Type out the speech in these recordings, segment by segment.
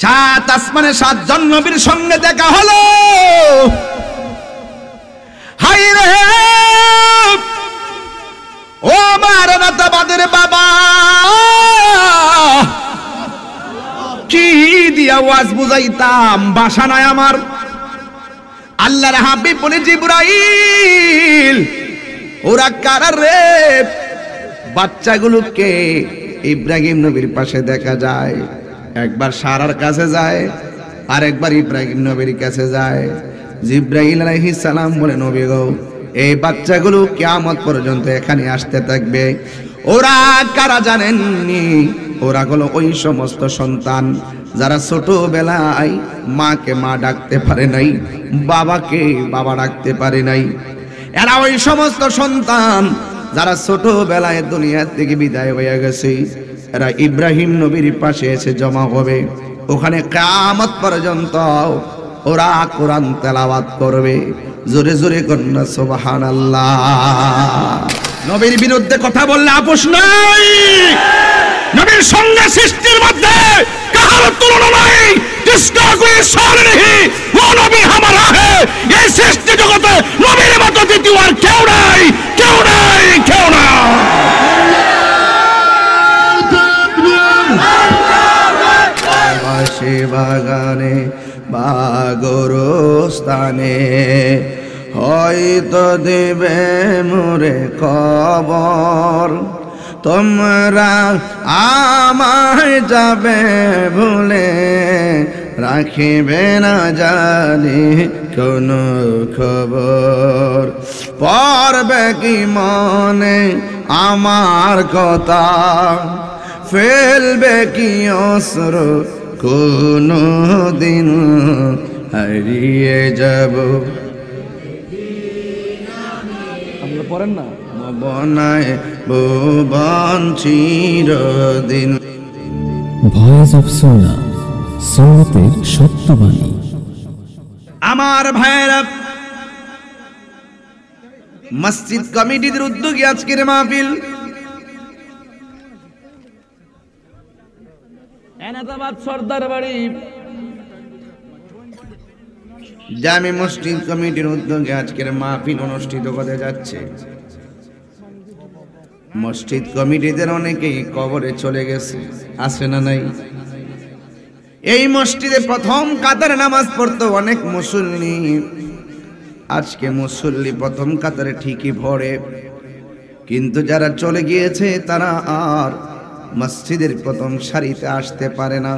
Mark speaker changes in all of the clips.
Speaker 1: সাত আসমানে সাতজন নবীর সঙ্গে দেখা হলো। হাই রে ও আমার নাতাবাদের বাবা, কি দিয়া ওয়াজ বুঝাইতাম, ভাষা নাই আমার। আল্লাহর হাবিব বলে জিবরাইল ওরা কারা রে? বাচ্চাগুলোকে ইব্রাহিম নবীর পাশে দেখা যায়, একবার সারার কাছে যায় আর একবার ইব্রাহিম নবীর কাছে যায়। জিবরাইল আলাইহিস সালাম বলে নবী গো, এই বাচ্চাগুলো কিয়ামত পর্যন্ত এখানে আসতে থাকবে। ওরা কারা জানেননি? ওরা হলো ওই সমস্ত সন্তান যারা ছোটবেলায় মাকে মা ডাকতে পারে নাই, বাবাকে বাবা ডাকতে পারে নাই। এরা ওই সমস্ত সন্তান যারা ছোটবেলায় দুনিয়া থেকে বিদায় হয়ে গেছে। এরা ইব্রাহিম নবীর পাশে এসে জমা হবে। ওখানে কিয়ামত পর্যন্ত ওরা কোরআন তেলাওয়াত করবে। জোরে জোরে কন্যা সুবহানাল্লাহ। নবীর বিরুদ্ধে কথা বললে আপোষ নাই। নবীর সঙ্গে সৃষ্টির মধ্যে কাহার তুলনা নাই। जिसका कोई साल नहीं वो नबी हमारा है। এই সৃষ্টি জগতে নবীর মতো দ্বিতীয় আর কেউ নাই, কেউ নাই, কেউ না। বাসে বাগানে বাগরস্থানে হয়তো দেবে মোরে খবর। তোমরা আমায় যাবে ভুলে, রাখিবে না জানি কোনো খবর। পড়বে কি মনে আমার কথা, ফেলবে কি অশ্রু কোনো দিন হারিয়ে যাব। আপনারা পড়েন না? বনায় ভুবন চিরদিন।
Speaker 2: ভয়েস অফ সুন্নাহ, সুন্নতের সত্যবাণী।
Speaker 1: আমার ভাইয়েরা, মসজিদ কমিটির উদ্যোগে আজকের মাহফিল। এনাদাবাদ সর্দার বাড়ি জামে মসজিদ কমিটির উদ্যোগে আজকের মাহফিল অনুষ্ঠিত হতে যাচ্ছে। মসজিদ কমিটিদের অনেকেই কবরে চলে গেছে, আছে না নাই? এই মসজিদে প্রথম কাতারে নামাজ পড়তো অনেক মুসল্লি। আজকে মুসল্লি প্রথম কাতারে ঠিকই পড়ে, কিন্তু যারা চলে গিয়েছে তারা আর মসজিদের প্রথম সারিতে আসতে পারে না।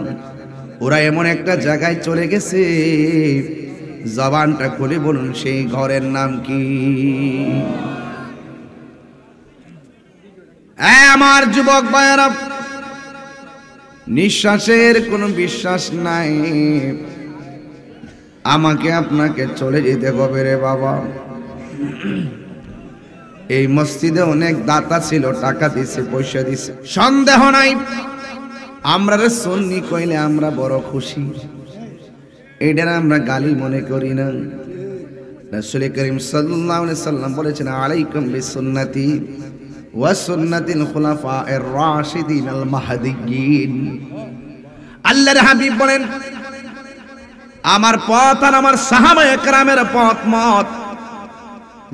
Speaker 1: ওরা এমন একটা জায়গায় চলে গেছে, জবানটা খুলে বলুন সেই ঘরের নাম কি? আমার যুবক ভাইয়েরা, নিঃশ্বাসের কোনো বিশ্বাস নাই। আমাকে আপনাকে চলে যেতে হবে রে বাবা। এই মসজিদে অনেক দাতা ছিল, টাকা দিছে, পয়সা দিছে, সন্দেহ নাই। আমরা রে সুন্নি কইলে আমরা বড় খুশি, এইটার আমরা গালি মনে করি না। রাসূল করিম সাল্লাল্লাহু আলাইহি সাল্লাম বলেছেন, আলাইকুম বিসুন্নতি ওয়া সুন্নাতিল খুলাফায়ে রাশিদিন আল মাহদিয়্যিন। আল্লাহর হাবিব বলেন, আমার পথ আর আমার সাহাবায়ে কেরামের পথ মত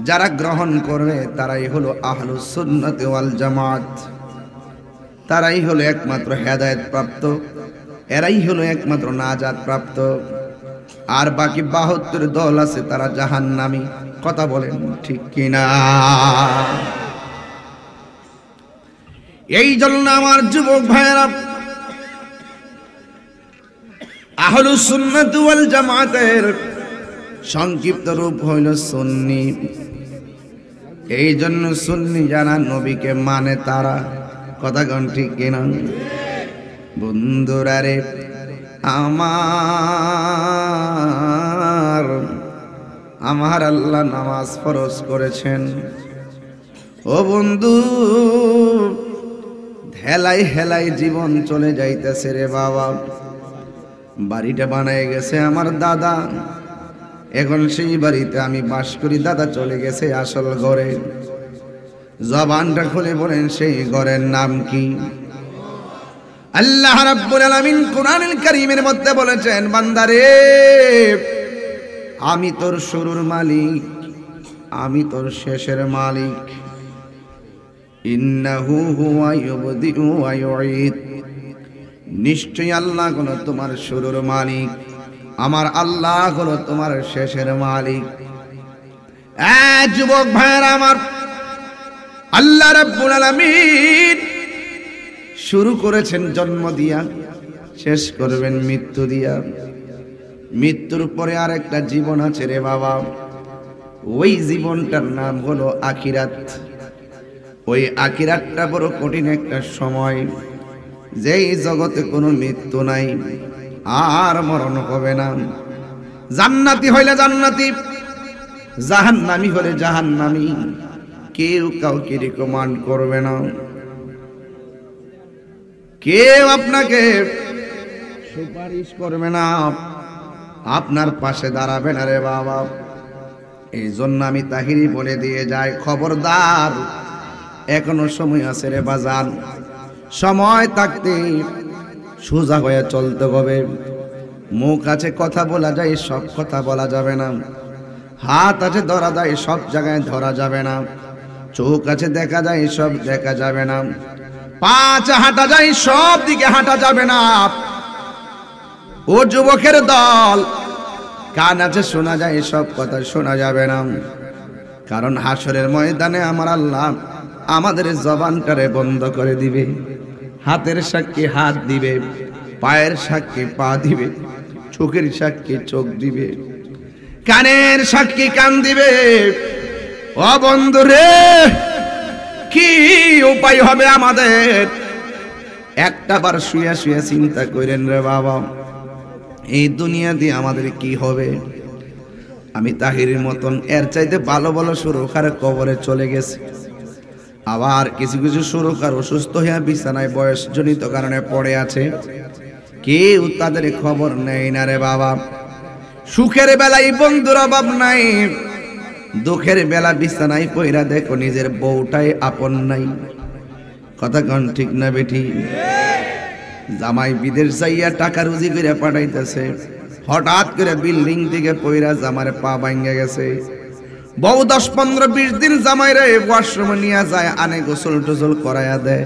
Speaker 1: যারা গ্রহণ করবে তারাই হলো আহলুস সুন্নাতি ওয়াল জামাত। তারাই হলো একমাত্র হেদায়েত প্রাপ্ত, এরাই হলো একমাত্র নাজাত প্রাপ্ত। আর বাকি 72 দল আছে তারা জাহান্নামী। কথা বলেন ঠিক কিনা? এই জন্য আমার যুবক ভাইয়েরা, আহলুস সুন্নাত ওয়াল জামাতের সংক্ষিপ্ত রূপ হইল সুন্নি। এই জন্য সুন্নি যারা নবীকে মানে তারা। কথা কোন ঠিক কিনা? বন্ধুরা রে আমার আল্লাহ নামাজ ফরজ করেছেন। ও বন্ধু, হেলাই হেলাই জীবন চলে যাইতেছে রে বাবা। বাড়িটা বানায় গেছে আমার দাদা, এখন সেই বাড়িতে আমি বাস করি। দাদা চলে গেছে আসল ঘরে। জবানটা খুলে বলেন সেই ঘরের নাম কি? আল্লাহ রাব্বুল আলামিন কোরআনুল কারীমের মধ্যে বলেছেন, বান্দারে আমি তোর শুরুর মালিক, আমি তোর শেষের মালিক। ইন্নাহু হুয়া ইউবদিউ ওয়া ইউঈদ, নিশ্চয়ই আল্লাহ হলো তোমার শুরুর মালিক, আমার আল্লাহ হলো তোমার শেষের মালিক। যুবক ভাইরা আমার, আল্লাহ রাব্বুল আলামিন শুরু করেছেন জন্ম দিয়া, শেষ করবেন মৃত্যু দিয়া। মৃত্যুর পরে আর একটা জীবন আছে রে বাবা, ওই জীবনটার নাম হলো আখিরাত। ওই আখিরাতটা বড় কঠিন একটা সময়, যেই জগতে কোনো মৃত্যু নাই, আর মরণ হবে না। জান্নাতি হইলে জান্নাতি, জাহান্নামী হলে জাহান্নামী, কেউ কাউকে রিকমেন্ড করবে না, কেউ আপনাকে সুপারিশ করবে না, আপনার পাশে দাঁড়াবে না রে বাবা। এই জন্য আমি তাহিরি বলে দিয়ে যাই, খবরদার, এখনো সময় আছে রে বাজান। সময় থাকতে সোজা হয়ে চলতে হবে। মুখ আছে কথা বলা যায়, সব কথা বলা যাবে না। হাত আছে ধরা যায়, সব জায়গায় ধরা যাবে না। চোখ আছে দেখা যায়, সব দেখা যাবে না। পা আছে হাঁটা যায়, সব দিকে হাঁটা যাবে না। ও যুবকের দল, কান আছে শোনা যায়, সব কথা শোনা যাবে না। কারণ হাসরের ময়দানে আমার আল্লাহ আমাদের জবানটারে বন্ধ করে দিবে। হাতের সাক্ষী হাত দিবে, পায়ের সাক্ষী পা দিবে, চোখের সাক্ষী চোখ দিবে, কানের সাক্ষী কান দিবে। ও বন্ধু রে, কি উপায় হবে আমাদের? একটা বার শুয়ে শুয়ে চিন্তা করেন রে বাবা, এই দুনিয়া দিয়ে আমাদের কি হবে? আমি তাহিরের মতন এর চাইতে ভালো ভালো সুরকার কবরে চলে গেছে। আবার কিছু কিছু সুরকার অসুস্থ হয়ে বিছানায় বয়সজনিত কারণে পড়ে আছে, কেউ তাদের খবর নেই না রে বাবা। সুখের বেলায় বন্ধুর অভাব নাই, দুঃখের বেলা বিছানায় পইরা দেখো নিজের বউটাই আপন নাই। কথা কন ঠিক না বেটি? জামাই বিদেশ যাইয়া টাকা রুজি করে পাঠাইতেছে, হঠাৎ করে বিল্ডিং থেকে পইরা জামার পা ভাঙ্গে গেছে। বউ 10, 15, 20 দিন জামাই রে ওয়াশরুমে নিয়ে যায়, আনে গোসল টোসল করাইয়া দেয়।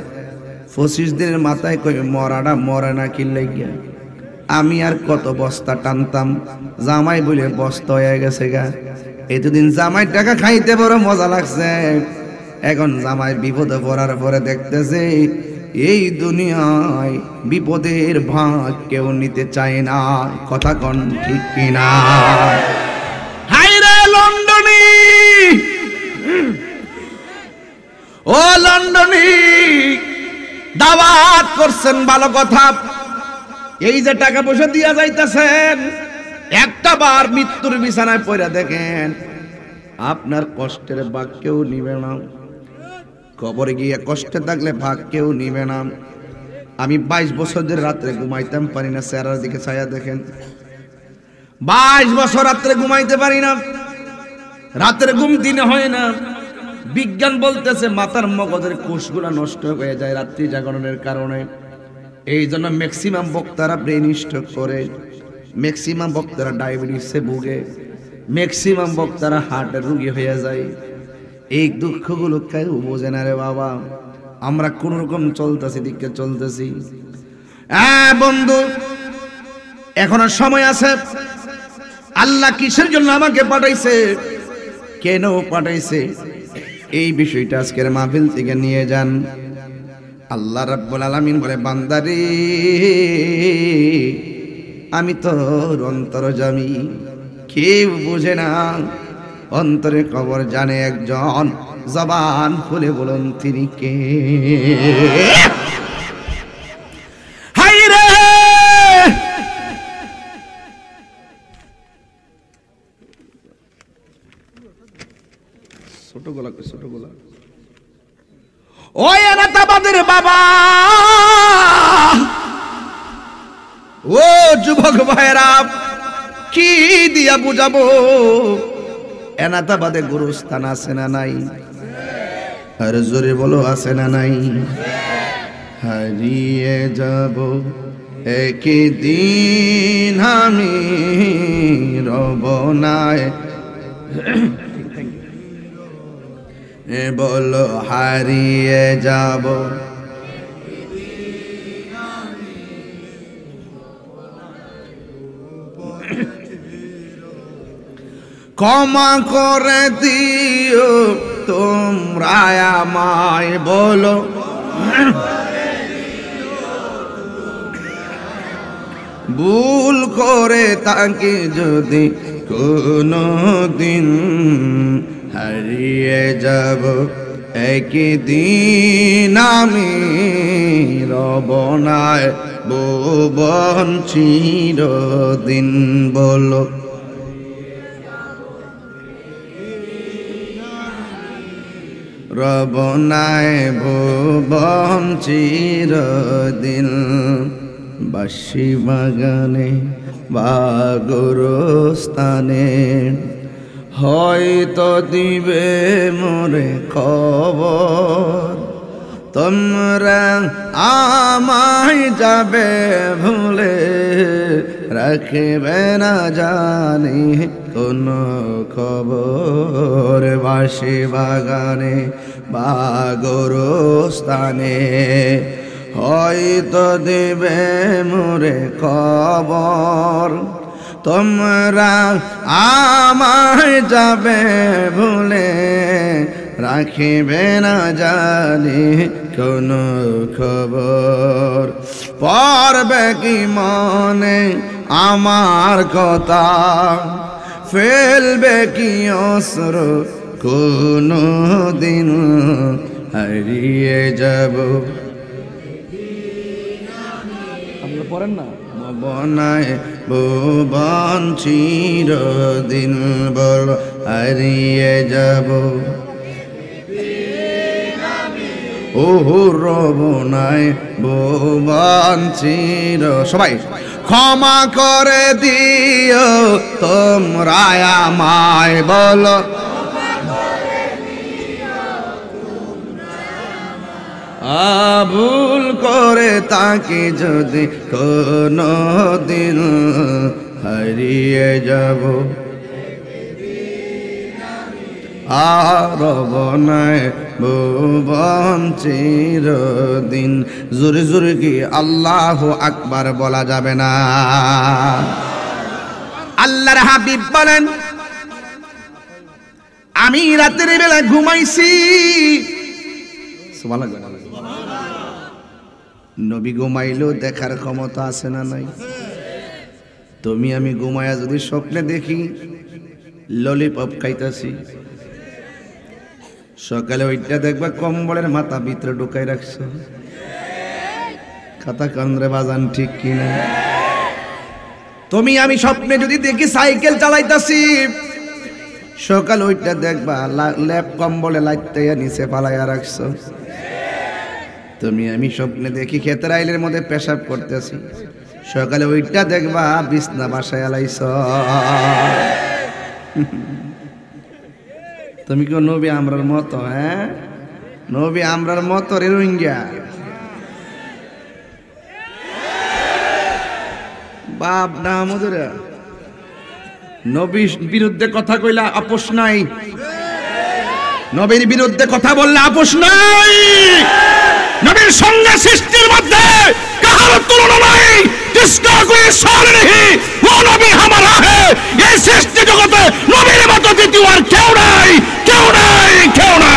Speaker 1: 25 দিনের মাথায় কই মরাটা মরে না কি লাগিয়া, আমি আর কত বস্তা টানতাম, জামাই বলে বস্তা হয়ে গেছে গা। এতদিন জামাই টাকা খাইতে বড় মজা লাগছে, এখন জামাই বিপদে পড়ার পরে দেখতেছে এই দুনিয়ায় বিপদের ভাগ কেউ নিতে চায় না। কথা কন ঠিক কিনা? হাই রে লন্ডনী, ও লন্ডনী, দাওয়াত করছেন ভালো কথা, এই যে টাকা পয়সা দিয়া যাইতেছেন, একটা বার মৃত্যুর বিছানায় পড়ে দেখেন, আপনার কষ্টের ভাগ কেউ নিবে না। কবরে গিয়ে কষ্টে থাকলে ভাগ কেউ নিবে না। আমি 22 বছর ধরে রাত্রে ঘুমাইতাম পারি না, চেহারার দিকে ছায়া দেখেন। 22 বছর রাত্রে ঘুমাইতে পারি না, রাতের ঘুম দিনে হয় না। বিজ্ঞান বলতেছে মাথার মগজের কোষগুলা নষ্ট হয়ে যায় রাত্রি জাগরণের কারণে। এই জন্য ম্যাক্সিমাম বক্তারা ব্রেন স্ট্রোক করে, ম্যাক্সিমাম বক্তারা ডায়াবেটিসে ভুগে, ম্যাক্সিমাম বক্তারা হার্টের রোগী হয়ে যায়। এই দুঃখগুলো কেউ বোঝে না রে বাবা। আমরা কোন রকম চলতেছি, দিকে চলতেছি। বন্ধু, এখনো সময় আছে। আল্লাহ কিসের জন্য আমাকে পাঠাইছে, কেন পাঠাইছে, এই বিষয়টা আজকের মাহফিল থেকে নিয়ে যান। আল্লাহ রাব্বুল আলামিন বলে, বান্দারে আমি তোর অন্তর্যামী, কেউ বুঝে না। অন্তরে খবর জানে একজন, জবান খুলে বলুন তিনি কে? হাই রে, ছোট গোলা, ছোট গোলা, ওই এনাতাবাদের বাবা, ও যুবক ভাইরা, কি দিয়া বুঝাবো? এনাতাবাদে গুরুস্থান আছে না নাই? আর জোরে বলো আছে না নাই? হারিয়ে যাব একদিন আমি রব নাই বলো হারিয়ে যাব ক্ষমা করে দিও তোমরা আমায় বলো ভুল করে তাকে যদি কোনো দিন হারিয়ে যাব একদিন আমি রব নাই ভুবন চিরদিন বলো রব নাই ভুবন চিরদিন বাঁশি বাগানে বা গোরস্থানে হয়তো দিবে মোরে খবর তোমরা আমায় যাবে ভুলে রাখবে না জানি কোনো খবর বাঁশি বাগানে বা গোরস্থানে হয়তো দেবে মোরে খবর তোমরা আমায় যাবে ভুলে রাখিবে না জানি কোনো খবর পড়বে কি মনে আমার কথা ফেলবে কি অস্ত্র কোনো দিন হারিয়ে যাব পড়েন না বনায় ভুবন চিরদিন বল হারিয়ে যাব ওহো রব নাই ভুবন চির সবাই ক্ষমা করে দিও তোমরা আমায় বলো ভুল করে তাকে যদি কোনো দিন হারিয়ে যাব আর বনায় ভুবন চিরদিন জোরে জোরে কি আল্লাহ আকবার বলা যাবে না আল্লাহর হাবিব বলেন আমি রাতের বেলা ঘুমাইছি সুবহানাল্লাহ নবী ঘুমাইলেও দেখার ক্ষমতা আছে না নাই তুমি আমি ঘুমায়া যদি স্বপ্নে দেখি ললিপপ খাইতাছি সকালে ওইটা দেখবা কম্বলের মাথা ভিতরে ঢুকাই রাখছো খাতা কান্দ্রে বাজান ঠিক কিনা তুমি আমি স্বপ্নে যদি দেখি সাইকেল চালাইতাছি সকাল ওইটা দেখবা ল্যাপ কম্বলে লাইটাইয়া নিচে পালাইয়া রাখছো তুমি আমি স্বপ্নে দেখি ক্ষেতের আইলের মধ্যে পেশাব করতেছি সকালে ওইটা দেখবা বিছনা বাসায় আলাইছ তুমি কি নবী আমরার মতো হ্যাঁ নবী আমরার মতো রে রোহিঙ্গা বাপ না আমাদের নবীর বিরুদ্ধে কথা কইলা আপোষ নাই নবীর বিরুদ্ধে কথা বললে আপোষ নাই নবীর সঙ্গে সৃষ্টির মধ্যে কাহার তুলনা নাই কিসকা কোই সার নেই ও নবী হামারা হে এই সৃষ্টি জগতে নবীর মতো দ্বিতীয় আর কেউ নাই কেউ নাই কেউ না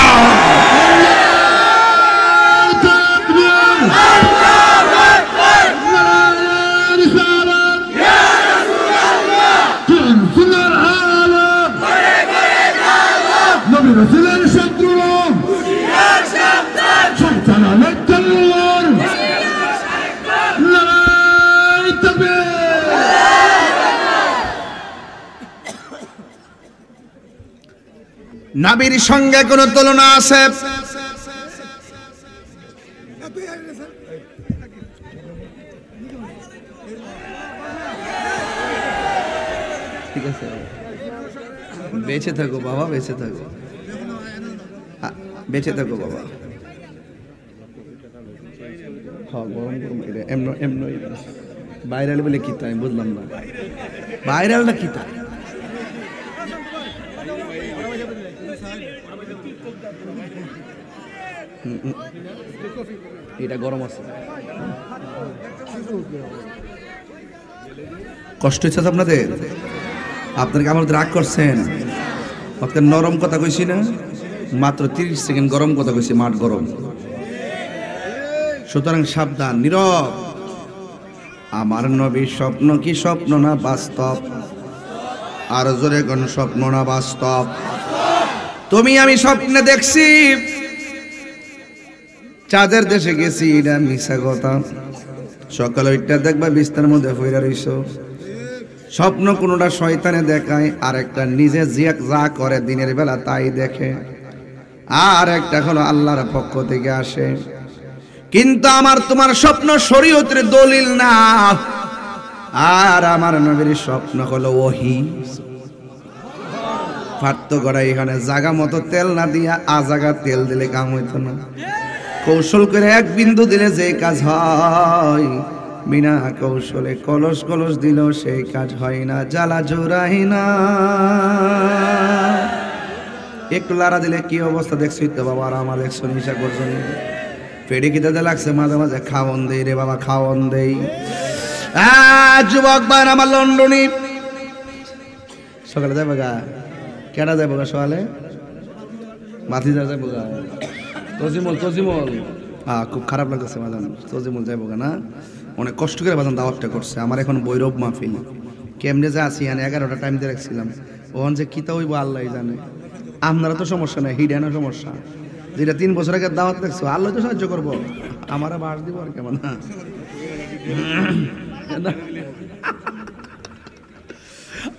Speaker 1: নবীর সঙ্গে কোন তুলনা আছে ঠিক আছে বেঁচে থাকো বাবা বেঁচে থাকো বেঁচে থাকো বাবা হ্যাঁ গরম গরম এটা এমন এমন ভাইরাল বলে কি তাই বুঝলাম না ভাইরালটা কি তাই এটা গরম আছে কষ্ট হচ্ছে আপনাদের আপনার কি আমার রাগ করছেন আপনার নরম কথা কইছি না মাত্র 30 সেকেন্ড গরম কথা কইছি মাঠ গরম সুতরাং সাবধান নীরব আমার নবীর স্বপ্ন কি স্বপ্ন না বাস্তব আর জোরে কোন স্বপ্ন না বাস্তব তুমি আমি স্বপ্নে দেখছি চাঁদের দেশে গেছি এটা মিশা কথা সকালে ওইটা দেখবা বিস্তার মধ্যে ফইরা রইছো স্বপ্ন কোনোটা শয়তানে দেখায় আর একটা নিজে যা করে দিনের বেলা তাই দেখে আর একটা হলো আল্লাহর পক্ষ থেকে আসে কিন্তু আমার তোমার স্বপ্ন শরীয়তের দলিল না আর আমার নবীর স্বপ্ন হলো ওহী ফাটতো গড়া এখানে জায়গা মতো তেল না দিয়া আজাগা তেল দিলে কাম হইতো না কৌশল করে এক বিন্দু দিলে যে কাজ হয় বিনা কৌশলে কলস কলস দিল সেই কাজ হয় না জ্বালা জোড়াই না একটু লাড়া দিলে কি অবস্থা দেখছি তো বাবা আর আমার দেখছো নিশা করছো পেটে খিদে লাগছে মাঝে মাঝে খাওয়ন দেই রে বাবা খাওয়ন দেই যুবক ভাই আমার লন্ডনী সকালে যাবো গা কেডা যাবো গা সকালে মাথি যাবো গা তজিমল খুব খারাপ লাগতেছে বাজান তজিমল যাইব না অনেক কষ্ট করে বাজান দাওয়াতটা করছে আমার এখন বৈরব মাহফিল কেমনে যে আসি মানে 11টা টাইম দিয়ে রাখছিলাম ওখান যে কিতা হইব আল্লাহ জানে আপনারা তো সমস্যা নাই হিডানো সমস্যা যেটা 3 বছর আগে দাওয়াত দেখছো আল্লাহ তো সাহায্য করবো আমারা বাস দিব আর কেমন না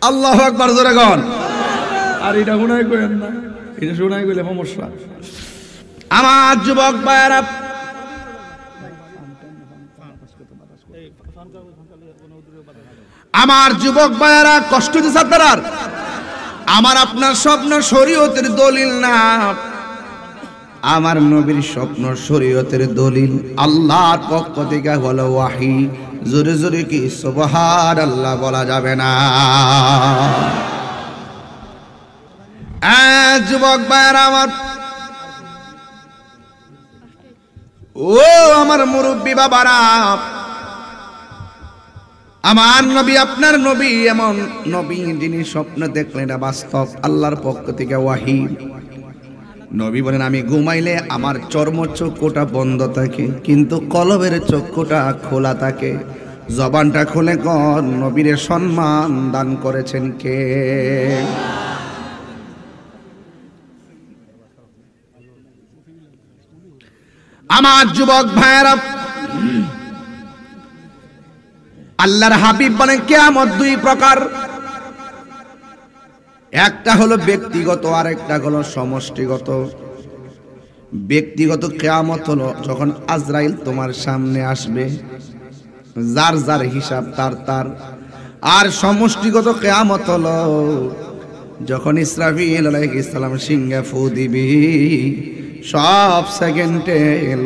Speaker 1: আল্লাহু আকবার জোরে গন আর এটা শোনাই কইেন না এটা শোনাই কইলে সমস্যা আমার যুবক ভাইরা আমার যুবক ভাইরা কষ্ট দিচ্ছে আপনারা আমার আপনার স্বপ্ন শরীয়তের দলিল না আমার নবীর স্বপ্ন শরীয়তের দলিল আল্লাহর পক্ষ থেকে হলো ওয়াহি জোরে জোরে কি সুবহানাল্লাহ বলা যাবে না যুবক ভাইরা আমার মুরব্বী বাবারা আমার নবী আপনার নবী এমন নবী যিনি স্বপ্ন দেখলেন এটা বাস্তব আল্লাহর পক্ষ থেকে ওয়াহি নবী বলেন আমি ঘুমাইলে আমার চর্ম চক্ষুটা বন্ধ থাকে কিন্তু কলবের চক্ষুটা খোলা থাকে জবানটা খুলে কোন নবীর সম্মান দান করেছেন কে আমার যুবক ভাইরা আল্লাহর হাবিব বলেন কিয়ামত 2 প্রকার একটা হলো ব্যক্তিগত আর একটা হলো সমষ্টিগত ব্যক্তিগত কিয়ামত হলো যখন আজরাইল তোমার সামনে আসবে যার যার হিসাব তার আর সমষ্টিগত কিয়ামত হলো যখন ইসরাফিল আলাইহিস সালাম সিংহে ফু দিবি সব সেকেন্ডে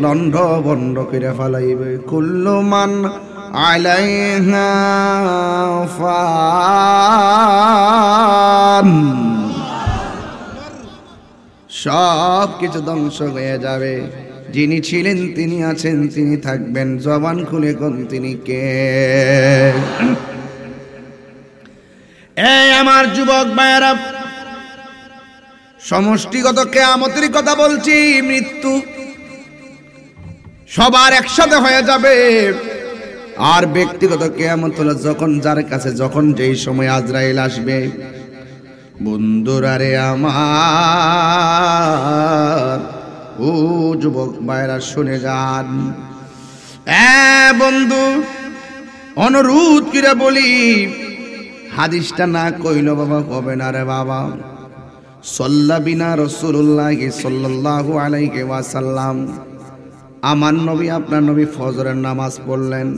Speaker 1: লন্ড বন্ড করে ফেলাইবে কুল্লু মান আলাইহা ফান সব কিছু ধ্বংস হয়ে যাবে যিনি ছিলেন তিনি আছেন তিনি থাকবেন জবান খুলে কোন তিনি কে এই আমার যুবক ভাইরা সমষ্টিগত কিয়ামতের কথা বলছি মৃত্যু সবার একসাথে হয়ে যাবে আর ব্যক্তিগত কিয়ামত হলো যখন যার কাছে যখন যেই সময় আজরাইল আসবে বন্ধুরা রে আমার ও যুবক ভাইরা শুনে যান বন্ধু অনুরোধ করে বলি হাদিসটা না কইল বাবা হবে না রে বাবা সাল্লা বিনা রাসূলুল্লাহ সাল্লাল্লাহু আলাইহি ওয়াসাল্লাম আমার নবী আপনার নবী ফজরের নামাজ পড়লেন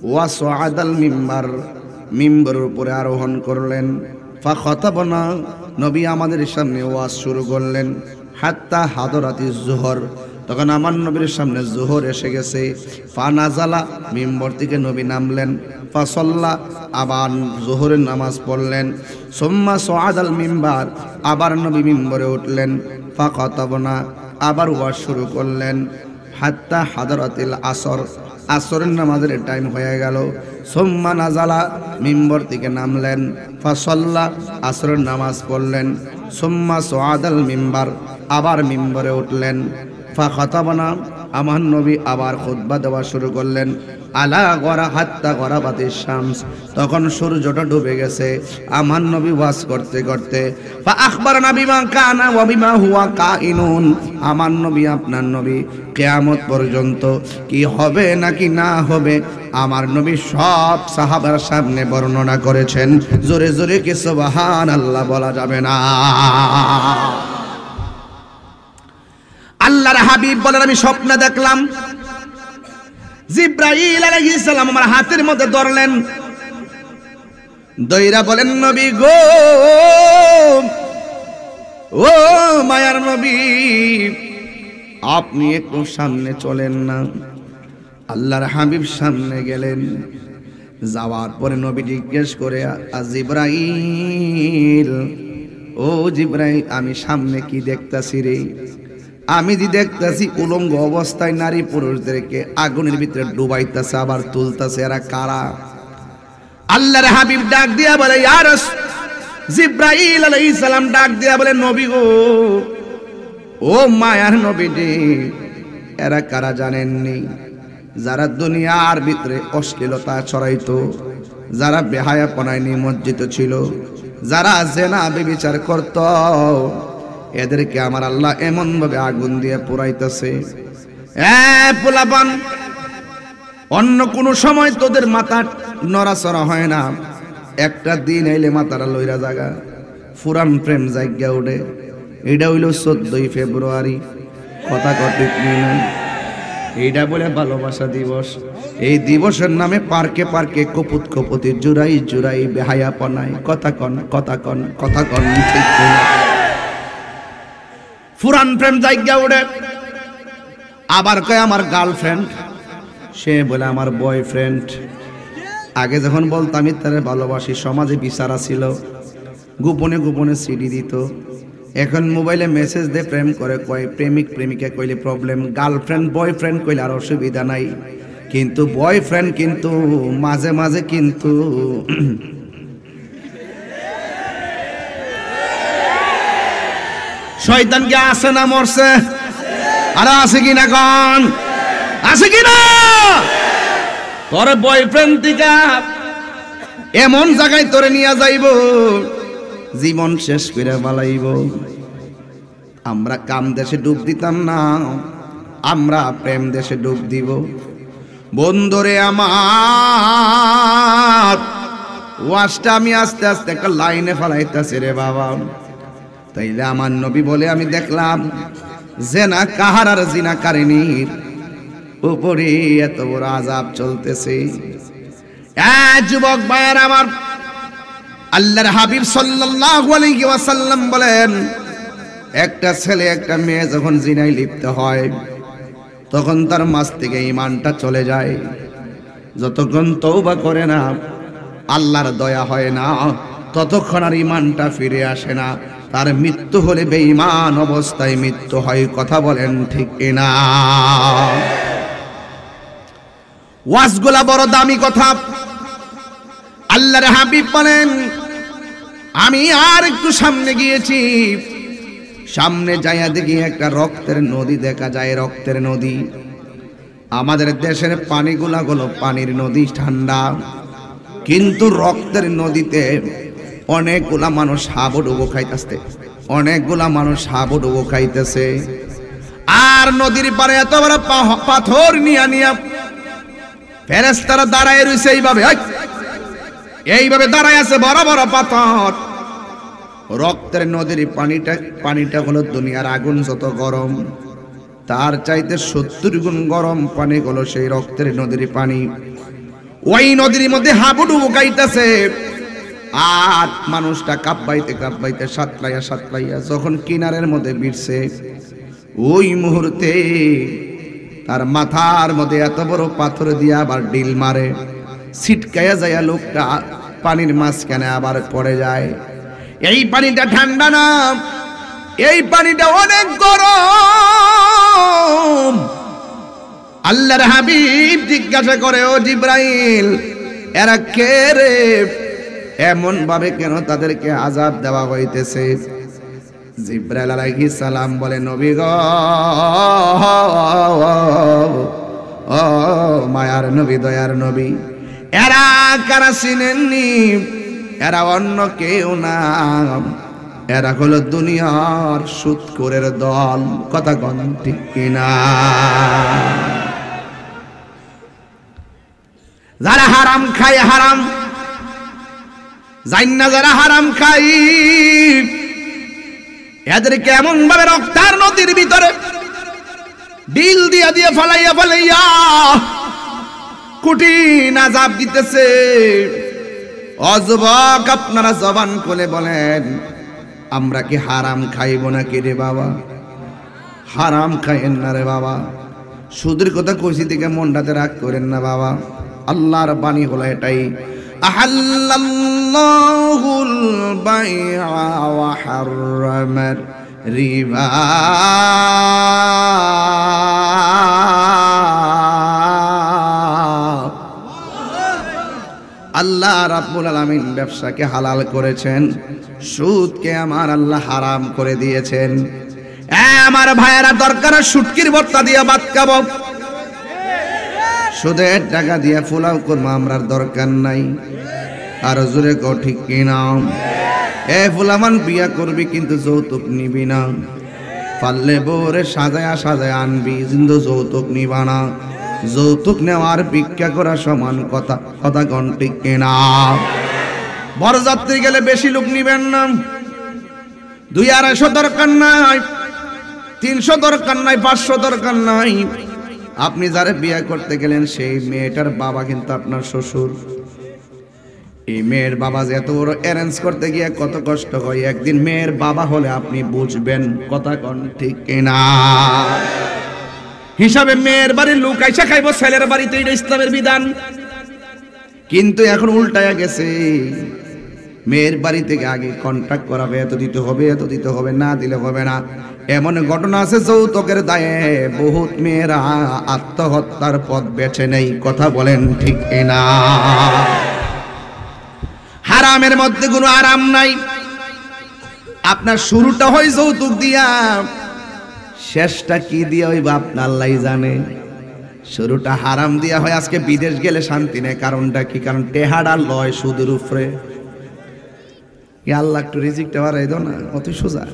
Speaker 1: ওয়া সুআদাল মিম্বার মিম্বরের উপরে আরোহণ করলেন ফাখাতাবনা নবী আমাদের সামনে ওয়াজ শুরু করলেন হাত্তা হাদরাতিজ জোহর তখন আমার নবীর সামনে জোহর এসে গেছে। ফানাজালা, মিম্বর থেকে নবী নামলেন। ফাসাল্লা, আবার জোহরের নামাজ পড়লেন। সুম্মা সুআদাল মিম্বার, আবার নবী মিম্বরে উঠলেন। ফাখাতাবনা, আবার ওয়াজ শুরু করলেন। হাত্তা হাদারাতিল আসর, আসরের নামাজের টাইম হয়ে গেল। সুম্মা নাজালা, মিম্বর থেকে নামলেন। ফাসাল্লা, আসরের নামাজ পড়লেন। সুম্মা সুআদাল মিম্বার, আবার মিম্বরে উঠলেন। ফাখাতাবনা, আমার নবী আবার খুতবা দেওয়া শুরু করলেন। আলা গরা হাত্তা গরাবাতিশ শামস, তখন সূর্যটা ডুবে গেছে। আমার নবী ওয়াজ করতে করতে ফা আখবারনা বিমা কানা ওয়া বিমা হুয়া কাইনুন, আমার নবী আপনার নবী কিয়ামত পর্যন্ত কি হবে নাকি না হবে আমার নবী সব সাহাবার সামনে বর্ণনা করেছেন। জোরে জোরে কি সুবহানাল্লাহ বলা যাবে না? আল্লাহর হাবিব বলেন, আমি স্বপ্নে দেখলাম জিবরাইল আলাইহিস সালাম আমার হাতের মধ্যে ধরলেন, দইরা বলেন, নবী গো, ও মায়ার নবী, আপনি একটু সামনে চলেন না। আল্লাহর হাবিব সামনে গেলেন। যাওয়ার পরে নবী জিজ্ঞেস করে, জিবরাইল, ও জিবরাইল, আমি সামনে কি দেখতাছি রে? আমি যে দেখতেছি উলঙ্গ অবস্থায় নারী পুরুষদেরকে আগুনের ভিতরে ডুবাইতেছে আবার তুলতেছে, এরা কারা? আল্লাহর হাবিব ডাক দিয়া বলে, ইয়া রাসূল, জিবরাইল আলাইহিস সালাম ডাক দিয়া বলে, নবী গো, ও মায়ার নবীজি, এরা কারা জানেননি? যারা দুনিয়ার ভিতরে অশ্লীলতা ছড়াইতো, যারা বেহায়াপনায় নিমজ্জিত ছিল, যারা জেনা ব্যভিচার করত, এদেরকে আমার আল্লাহ এমন ভাবে আগুন দিয়ে পোড়াইতেছে। পোলাপান, অন্য কোন সময় তোদের মাথা নড়াচড়া হয় না, একটা দিন এলে মাথাটা লইরা জাগা, ফুরান প্রেম জায়গা উঠে। এটা হইল 14ই ফেব্রুয়ারি, কথা ঠিক নেই, এইটা বলে ভালোবাসা দিবস। এই দিবসের নামে পার্কে পার্কে কপুত কপুতি জুড়াই জুড়াই বেহায়াপনায় কথা কন কথা কন কথা কন, ঠিক না? ফুরান প্রেম জায়গা উঠে। আবার কয় আমার গার্লফ্রেন্ড, সে বলে আমার বয়ফ্রেন্ড। আগে যখন বলতাম আমি তারে ভালোবাসি, সমাজে বিচারা ছিল, গোপনে গোপনে সিডি দিত। এখন মোবাইলে মেসেজ দিয়ে প্রেম করে, কয় প্রেমিক প্রেমিকা কইলে প্রবলেম, গার্লফ্রেন্ড বয়ফ্রেন্ড কইলে আর অসুবিধা নাই। কিন্তু বয়ফ্রেন্ড কিন্তু মাঝে মাঝে কিন্তু শয়তান কি আছে না মরছে? আর আছে কি না কোন? আছে কি না? তোর বয়ফ্রেন্ড থেকে এমন জায়গায় তোরে নিয়ে যাইব, জীবন শেষ করে বালাইব। আমরা কাম দেশে ডুব দিতাম না, আমরা প্রেম দেশে ডুব দিব। বন্ধুরে আমার, ওয়াজটা আমি আস্তে আস্তে একটা লাইনে ফেলাইতেছি রে বাবা। তাইলে আমার নবী বলে, আমি দেখলাম জেনা কাহার আর জিনা কারিনীর উপরে এত বড় আযাব চলতেছে। যুবক ভাইয়ের আমার, আল্লাহর হাবিব সাল্লাল্লাহু আলাইহি ওয়াসাল্লাম বলেন, একটা ছেলে একটা মেয়ে যখন জিনায় লিপ্ত হয় তখন তার মাঝ থেকে ঈমানটা চলে যায়। যতক্ষণ তওবা করে না, আল্লাহর দয়া হয় না, ততক্ষণ আর ঈমানটা ফিরে আসে না। তার মৃত্যু হলে বেঈমান অবস্থায় মৃত্যু হয়। কথা বলেন ঠিক কিনা? ওয়াজগুলা বড় দামি কথা। আল্লাহর হাবিব বলেন, আমি আর একটু সামনে গিয়েছি, সামনে যাইয়া দেখি একটা রক্তের নদী দেখা যায়, রক্তের নদী। আমাদের দেশের পানিগুলা হলো পানির নদী, ঠান্ডা, কিন্তু রক্তের নদীতে অনেকগুলা মানুষ হাবুডুবু খাইতেছে, অনেকগুলা মানুষ হাবুডুবু খাইতেছে। আর নদীর পারে এত বড় পাথর নিয়া নিয়া ফেরেশতারা দাঁড়ায় রইছে, এইভাবে দাঁড়ায় আছে, বড় বড় পাথর। রক্তের নদীর পানিটা হলো দুনিয়ার আগুন যত গরম, তার চাইতে 70 গুণ গরম পানি হলো সেই রক্তের নদীর পানি। ওই নদীর মধ্যে হাবুডুবু খাইতেছে। আর মানুষটা কাঁপাইতে কাঁপাইতে সাতলাইয়া যখন কিনারের মধ্যে ভিড়ছে, ওই মুহূর্তে তার মাথার মধ্যে এত বড় পাথর দিয়ে আবার ডিল মারে, ছিটকায়া যায়, লোকটা পানির মাঝখানে আবার পড়ে যায়। এই পানিটা ঠান্ডা না, এই পানিটা অনেক গরম। আল্লাহর হাবিব জিজ্ঞাসা করে, ও জিব্রাইল, এরা কে রে? এমন ভাবে কেন তাদেরকে আযাব দেওয়া হইতেছে? জিব্রাইল আলাইহিস সালাম বলে, নবী গো, ও মায়ার নবী, দয়ার নবী, এরা কারা চিনেননি? এরা অন্য কেউ না, এরা হলো দুনিয়ার সুদখোরের দল। কথা কোন ঠিক কিনা? যারা হারাম খায়, হারাম জান না, যারা হারাম খায় এদেরকে এমন ভাবে রক্তার নদীর ভিতরে ডিল দিয়া দিয়ে ফালাইয়া ফালাইয়া কঠিন আযাব দিতেছে। অযুবক, আপনারা জবান খুলে বলেন, আমরা কি হারাম খাইব নাকি রে বাবা? হারাম খাইেন না রে বাবা। সুদের কথা কইছি থেকে মনটাতে রাগ করেন না বাবা। আল্লাহর বাণী হলো এটাই, আহাল্লাল্লাহুল বাইআ ওয়া হাররামার রিবা। আল্লাহ রাব্বুল আলামিন ব্যবসাকে হালাল করেছেন, সুদকে আমার আল্লাহ হারাম করে দিয়েছেন। আমার ভাইয়েরা, দরকার শুটকির ভর্তা দিয়ে ভাত খাবো, সুদের টাকা দিয়ে পোলাও করবো, আমরার দরকার নাই। আর জোরে কো ঠিক কিনা? এ ফুলামান বিয়া করবি কিন্তু যৌতুক নিবি না, পারলে বউরে সাজায়া সাজায় আনবি, কিন্তু যৌতুক নিবা না। যৌতুক নেওয়ার ভিক্ষা করা সমান কথা। কথা কোন ঠিক কিনা? বরযাত্রী গেলে বেশি লোক নিবেন না, 200-250 দরকার নাই, 300 দরকার নাই, 500 দরকার নাই। আপনি যারা বিয়ে করতে গেলেন সেই মেয়েটার বাবা কিন্তু আপনার শ্বশুর। এই মেয়ের বাবা যে এত বড় অ্যারেঞ্জ করতে গিয়ে কত কষ্ট হয়, একদিন মেয়ের বাবা হলে আপনি বুঝবেন। কথা কোন ঠিক কিনা? হিসাবে মেয়ের বাড়ির লোক আইসা খাইবো ছেলের বাড়িতে, এটা ইসলামের বিধান। কিন্তু এখন উল্টায়া গেছে, মেয়ের বাড়ি থেকে আগে কন্ট্রাক্ট করাবে, এত দিতে হবে, এত দিতে হবে, না দিলে হবে না। এমন ঘটনা আছে যৌতুকের দায়ে বহুত মেয়েরা আত্মহত্যার পথ বেছে নেই। কথা বলেন ঠিক না? হারামের মধ্যে কোনো আরাম নাই। আপনার শুরুটা হয় যৌতুক দিয়া, শেষটা কি দিয়া হইবা আপনার আল্লাহই জানে। শুরুটা হারাম দিয়া হয়। আজকে বিদেশ গেলে শান্তি নেই, কারণটা কি? কারণ টেহাডা লয় সুদের উপরে। আল্লাহ একটু রিজিকটা বাড়াই দাও না, অত সোজা।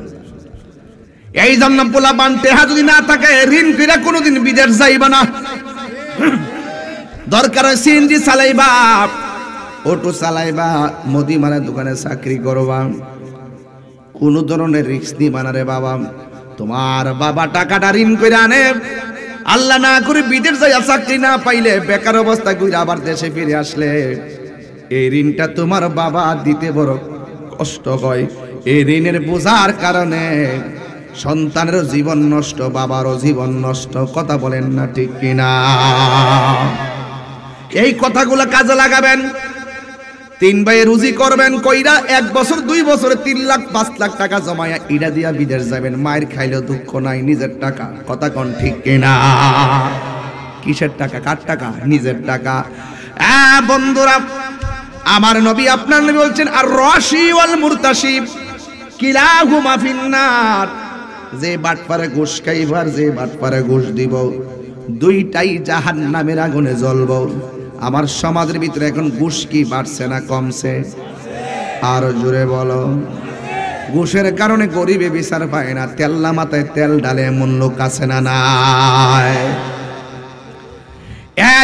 Speaker 1: এই জন্য পোলাপান টেহা যদি না থাকে, ঋণ কইরা কোনোদিন বিদেশ যাইবা না। দরকার হয় সিএনজি চালাইবা, অটো চালাইবা, মুদিমানের দোকানে চাকরি করবা, কোন ধরনের রিস্ক নিবা না রে বাবা। তোমার বাবা টাকাটা ঋণ করে আনে, আল্লাহ না করে বিদেশ যাইয়া চাকরি না পাইলে, বেকার অবস্থা কইরা আবার দেশে ফিরে আসলে এই ঋণটা তোমার বাবা দিতে বড় কষ্ট হয়। এই ঋণের বোঝার কারণে সন্তানেরও জীবন নষ্ট, বাবারও জীবন নষ্ট। কথা বলেন না ঠিক কিনা? এই কথাগুলো কাজে লাগাবেন। 3 ভাইয়ে রুজি করবেন কইরা 1 বছর 2 বছরে 3 লাখ 5 লাখ টাকা জমায়া ইডা দিয়া বিদেশ যাবেন। মায়ের খাইলেও দুঃখ নাই, নিজের টাকা। কথা কোন ঠিক কিনা? কিসের টাকা? কার টাকা? নিজের টাকা। বন্ধুরা, আমার নবী, আপনার নবী বলছেন, আর রাশি ওয়াল মুরতাশি কিলাহুমা ফিন্নার। যে বাটপারে ঘুষ খাইবার, যে বাটপারে ঘুষ দিব, দুইটাই জাহান্নামের আগুনে জ্বলব। আমার সমাজের ভিতরে এখন ঘুষ কি বাড়ছে না কমছে? আর জোরে বলো। ঘুষের কারণে গরিবে বিচার পায় না, তেল্লা মাথায় তেল ডালে এমন লোক আছে না নাই?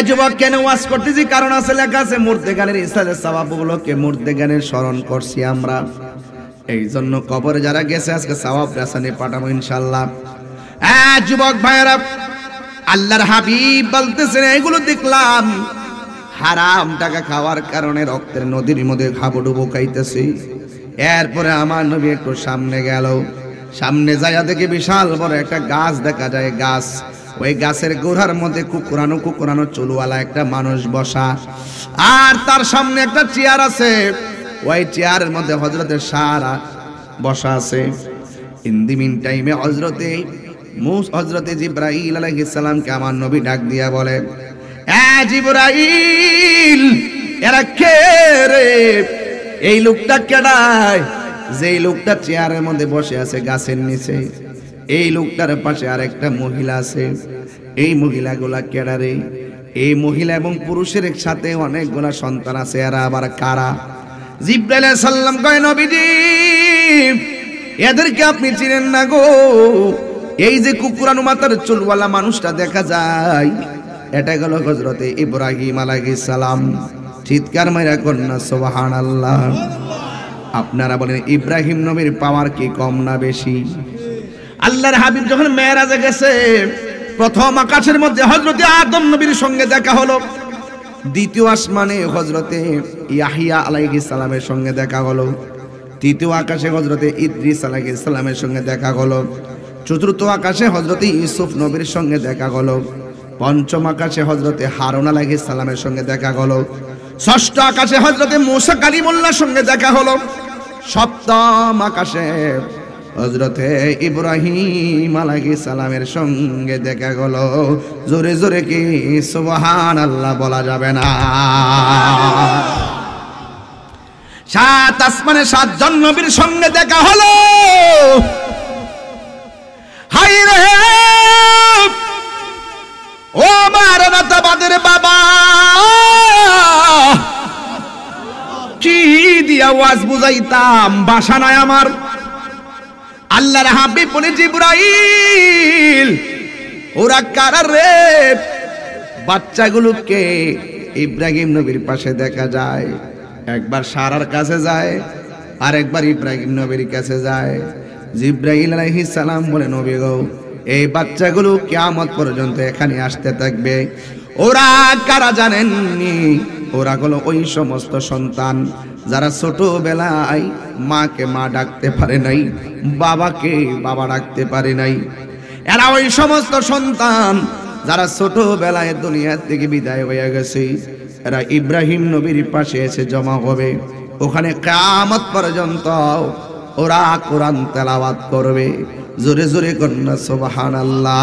Speaker 1: যুবক কেন ওয়াজ করতেছি? কারণ আছে, লেখা আছে মুর্দেগানের ইসলামের সওয়াবগুলোকে মুর্দেগানের স্মরণ করছি আমরা। এই জন্য কবরে যারা গেছে আজকে সওয়াব রাসানে পাঠাবো ইনশাআল্লাহ। যুবক ভাইয়েরা, আল্লাহর হাবিব বলতেছেন, এগুলো দেখলাম হারাম টাকা খাওয়ার কারণে রক্তের নদীর মধ্যে হাবুডুবু খাইতেছি। এরপরে আমার নবী একটু সামনে গেল, সামনে যাইয়া দেখে বিশাল বড় একটা গাছ দেখা যায়। গাছ, ওই গাছের গোড়ার মধ্যে কুকুরানো কুকুরানো চুলওয়ালা একটা মানুষ বসা, আর তার সামনে একটা চেয়ার আছে। ওই চেয়ারের মধ্যে হযরতে সারা বসা আছে। ইন দি মিন টাইমে হযরতে জিবরাইল আলাইহিস সালামকে আমার নবী ডাক দিয়া বলে, এ জিবরাইল, এরা কে রে? এই লোকটা কেডায়? যেই লোকটা চেয়ারের মধ্যে বসে আছে গাছের নিচে, এই লোকটার পাশে আরেকটা মহিলা আছে। এই মহিলাগুলা কেডা রে? এই মহিলা এবং পুরুষের একসাথে অনেকগুলা সন্তান আছে। এরা আবার কারা? জিবরাইল আলাইহিস সালাম কয়, নবীজি, এদেরকে আপনি চিনেন না গো। এই যে কুকুরানো মাথার চুলওয়ালা মানুষটা দেখা যায়, এটা গেল হযরতে ইব্রাহিম আলাইহিস সালাম। চিৎকার মাইরা কন্যা সুবহানাল্লাহ। আপনারা বলেন ইব্রাহিম নবীর পাওয়ার কি কম না বেশি? আল্লাহর হাবিব যখন মেরাজে গেছে, প্রথম আকাশের মধ্যে হযরতে আদম নবীর সঙ্গে দেখা হলো। দ্বিতীয় আসমানে হযরতে ইয়াহিয়া আলাইহিস সালামের সঙ্গে দেখা হলো। তৃতীয় আকাশে হযরতে ইদ্রিস আলাইহিস সালামের সঙ্গে দেখা হলো। চতুর্থ আকাশে হযরতে ইউসুফ নবীর সঙ্গে দেখা হলো। পঞ্চম আকাশে হযরতে হারুন আলাইহিস সালামের সঙ্গে দেখা হলো। ষষ্ঠ আকাশে হযরতে মুসা কালিমুল্লাহর সঙ্গে দেখা হলো। সপ্তম আকাশে হযরতে ইব্রাহিম আলাইহিস সালামের সঙ্গে দেখা হলো। জোরে জোরে কি সুবহানাল্লাহ বলা যাবে না? সাত আসমানে সাতজন নবীর সঙ্গে দেখা হলো। হাই রে ও মারনাতাবাদের বাবা, কি দিয়া ওয়াজ বুঝাইতাম, ভাষা নাই আমার। আল্লাহর হাবিব বলে, জিবরাইল, ওরা কারা রে? বাচ্চাগুলোকে ইব্রাহিম নবীর পাশে দেখা যায়। একবার সারার কাছে যায়, আর একবার ইব্রাহিম নবীর কাছে যায়। জিবরাইল আলাইহিস সালাম বলে, নবী গো, এই বাচ্চাগুলো কিয়ামত পর্যন্ত এখানে আসতে থাকবে। ওরা কারা জানেননি? ওরা হলো ওই সমস্ত সন্তান যারা ছোটবেলায় মাকে মা ডাকতে পারে নাই, বাবাকে বাবা ডাকতে পারে নাই। এরা ওই সমস্ত সন্তান যারা ছোটবেলায় দুনিয়া থেকে বিদায় হয়ে গেছে। এরা ইব্রাহিম নবীর পাশে এসে জমা হবে। ওখানে কিয়ামত পর্যন্ত ওরা কোরআন তেলাওয়াত করবে। জোরে জোরে কন্যা সুবহানাল্লাহ।